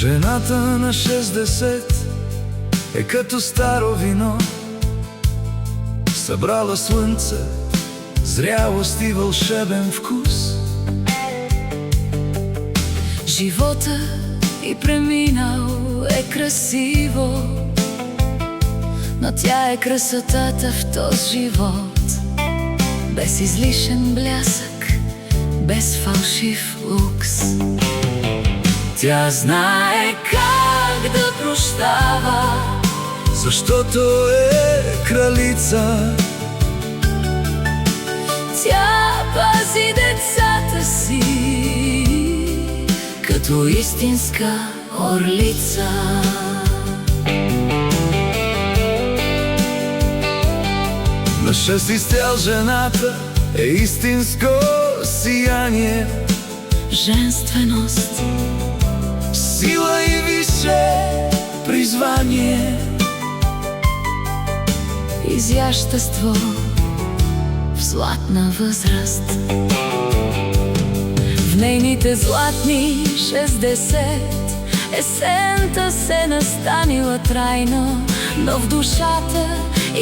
Жената на 60 е като старо вино, събрала слънце, зрялост и вълшебен вкус. Живота и преминал е красиво, но тя е красотата в този живот. Без излишен блясък, без фалшив лукс. Тя знае как да прощава, защото е кралица. тя пази децата си като истинска орлица. На 6 изцял жената е истинско сияние, Женственост, сила и висше призвание, изящество в златна възраст. В нейните златни 60 есента се настанила трайно, но в душата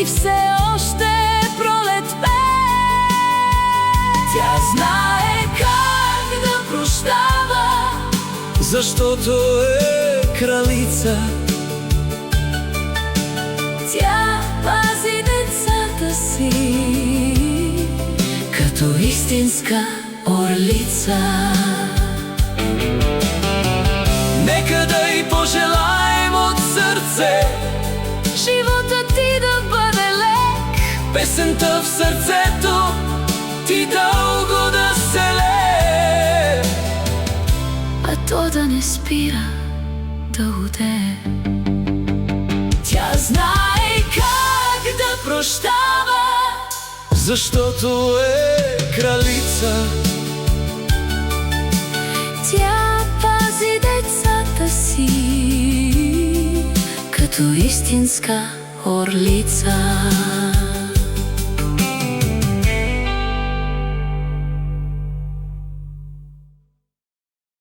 и все още пролет пее. Тя знае как да прощава, защото е кралица. тя пази децата си като истинска орлица. Нека да й пожелаем от сърце Животът ти да бъде лек, песента в сърцето ти дълго да се лее, а то да не спира да лудее. Тя знае как да прощава, защото е кралица. тя пази децата си като истинска орлица.